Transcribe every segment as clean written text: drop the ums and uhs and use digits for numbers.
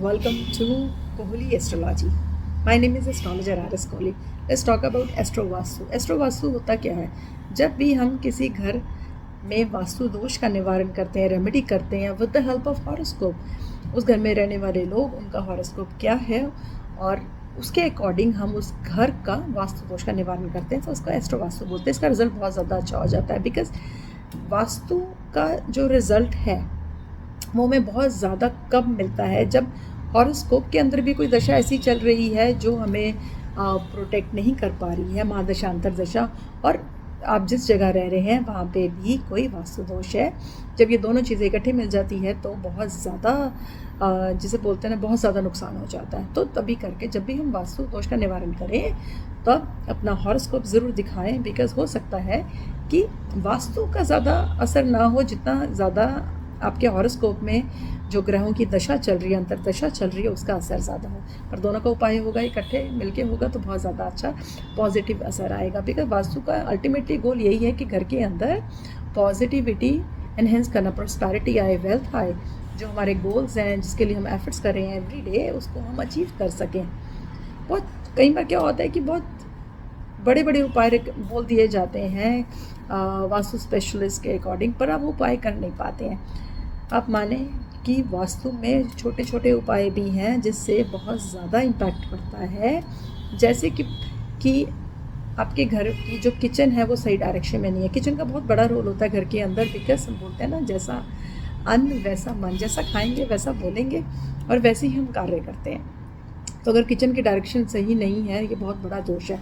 Welcome to Kohli Astrology. My name is astrologer R.S. Kohli. Let's talk about Astro Vastu. Astro Vastu होता क्या है? जब भी हम किसी घर में वास्तु दोष का निवारण करते हैं, रेमेडी करते हैं with the help of horoscope, उस घर में रहने वाले लोग, उनका हॉरोस्कोप क्या है और उसके अकॉर्डिंग हम उस घर का वास्तु दोष का निवारण करते हैं, तो उसको एस्ट्रो वास्तु बोलते हैं. इसका रिजल्ट बहुत ज़्यादा अच्छा हो जाता है बिकॉज वास्तु का जो रिज़ल्ट है वो हमें बहुत ज़्यादा कब मिलता है जब हॉरोस्कोप के अंदर भी कोई दशा ऐसी चल रही है जो हमें प्रोटेक्ट नहीं कर पा रही है, महादशा अंतरदशा, और आप जिस जगह रह रहे हैं वहाँ पे भी कोई वास्तु दोष है. जब ये दोनों चीज़ें इकट्ठी मिल जाती है तो बहुत ज़्यादा जिसे बोलते हैं ना, बहुत ज़्यादा नुकसान हो जाता है. तो तभी करके जब भी हम वास्तु दोष का निवारण करें तब अपना हॉरोस्कोप ज़रूर दिखाएं, बिकॉज हो सकता है कि वास्तु का ज़्यादा असर ना हो जितना ज़्यादा आपके हॉरोस्कोप में जो ग्रहों की दशा चल रही है, अंतरदशा चल रही है, उसका असर ज़्यादा हो. पर दोनों का उपाय होगा, इकट्ठे मिलके होगा तो बहुत ज़्यादा अच्छा पॉजिटिव असर आएगा. बिकॉज वास्तु का अल्टीमेटली गोल यही है कि घर के अंदर पॉजिटिविटी एनहेंस करना, प्रॉस्पेरिटी आए, वेल्थ आए, जो हमारे गोल्स हैं, जिसके लिए हम एफर्ट्स कर रहे हैं एवरी डे, उसको हम अचीव कर सकें. बहुत कई बार क्या होता है कि बहुत बड़े बड़े उपाय बोल दिए जाते हैं वास्तु स्पेशलिस्ट के अकॉर्डिंग, पर आप वो उपाय कर नहीं पाते हैं. आप माने कि वास्तु में छोटे छोटे उपाय भी हैं जिससे बहुत ज़्यादा इम्पैक्ट पड़ता है. जैसे कि आपके घर की जो किचन है वो सही डायरेक्शन में नहीं है. किचन का बहुत बड़ा रोल होता है घर के अंदर, बिकॉज हम बोलते हैं ना, जैसा अन्न वैसा मन, जैसा खाएंगे वैसा बोलेंगे और वैसे ही हम कार्य करते हैं. तो अगर किचन की डायरेक्शन सही नहीं है, ये बहुत बड़ा दोष है.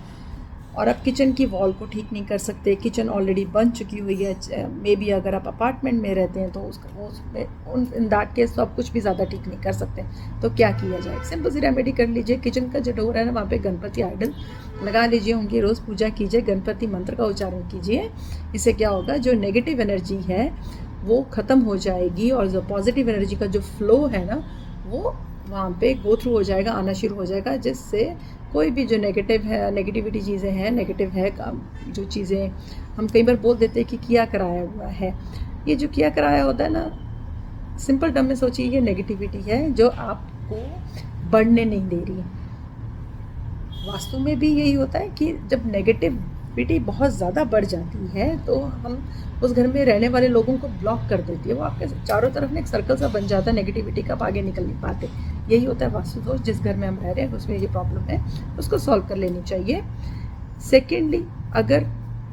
और आप किचन की वॉल को ठीक नहीं कर सकते, किचन ऑलरेडी बन चुकी हुई है. मे बी अगर आप अपार्टमेंट में रहते हैं तो उसमें इन दैट केस तो आप कुछ भी ज़्यादा ठीक नहीं कर सकते. तो क्या किया जाए? सिंपल सी रेमेडी कर लीजिए. किचन का जो डोर है ना, वहाँ पे गणपति आइडल लगा लीजिए, उनकी रोज़ पूजा कीजिए, गणपति मंत्र का उच्चारण कीजिए. इससे क्या होगा, जो नेगेटिव एनर्जी है वो ख़त्म हो जाएगी और जो पॉजिटिव एनर्जी का जो फ्लो है ना, वो वहाँ पे गो थ्रू हो जाएगा, आना शुरू हो जाएगा, जिससे कोई भी जो नेगेटिव है, नेगेटिविटी चीज़ें हैं, नेगेटिव है जो चीज़ें हम कई बार बोल देते हैं कि किया कराया हुआ है, ये जो किया कराया होता है ना, सिंपल टर्म में सोचिए, ये नेगेटिविटी है जो आपको बढ़ने नहीं दे रही. वास्तु में भी यही होता है कि जब नेगेटिविटी बहुत ज़्यादा बढ़ जाती है तो हम उस घर में रहने वाले लोगों को ब्लॉक कर देती है. वो आपके चारों तरफ में एक सर्कल सा बन जाता है नेगेटिविटी का, आप आगे निकल नहीं पाते. यही होता है वास्तु दोष. जिस घर में हम रह रहे हैं उसमें ये प्रॉब्लम है, उसको सॉल्व कर लेनी चाहिए. सेकेंडली, अगर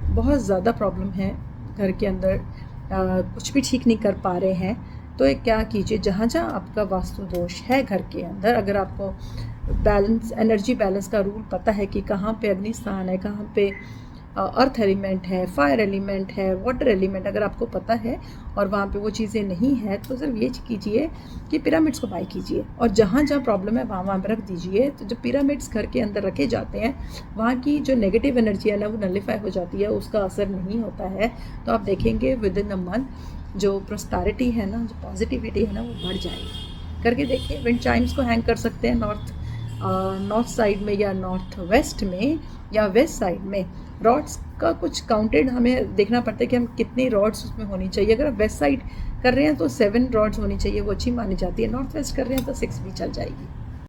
बहुत ज़्यादा प्रॉब्लम है घर के अंदर, कुछ भी ठीक नहीं कर पा रहे हैं, तो एक क्या कीजिए, जहाँ जहाँ आपका वास्तु दोष है घर के अंदर, अगर आपको बैलेंस, एनर्जी बैलेंस का रूल पता है कि कहाँ पे अग्नि स्थान है, कहाँ पे अर्थ एलिमेंट है, फायर एलिमेंट है, वाटर एलिमेंट, अगर आपको पता है और वहाँ पे वो चीज़ें नहीं है, तो सिर्फ ये कीजिए कि पिरामिड्स को बाय कीजिए और जहाँ जहाँ प्रॉब्लम है वहाँ पे रख दीजिए. तो जब पिरामिड्स घर के अंदर रखे जाते हैं, वहाँ की जो नेगेटिव एनर्जी है ना, वो नलिफाई हो जाती है, उसका असर नहीं होता है. तो आप देखेंगे विद इन अ मंथ जो प्रोस्पेरिटी है ना, जो पॉजिटिविटी है ना, वो बढ़ जाएगी. करके देखिए. विंड चाइम्स को हैंग कर सकते हैं नॉर्थ साइड में या नॉर्थ वेस्ट में या वेस्ट साइड में. रॉड्स का कुछ काउंटेड हमें देखना पड़ता है कि हम कितनी रॉड्स उसमें होनी चाहिए. अगर आप वेस्ट साइड कर रहे हैं तो 7 रॉड्स होनी चाहिए, वो अच्छी मानी जाती है. नॉर्थ वेस्ट कर रहे हैं तो 6 भी चल जाएगी.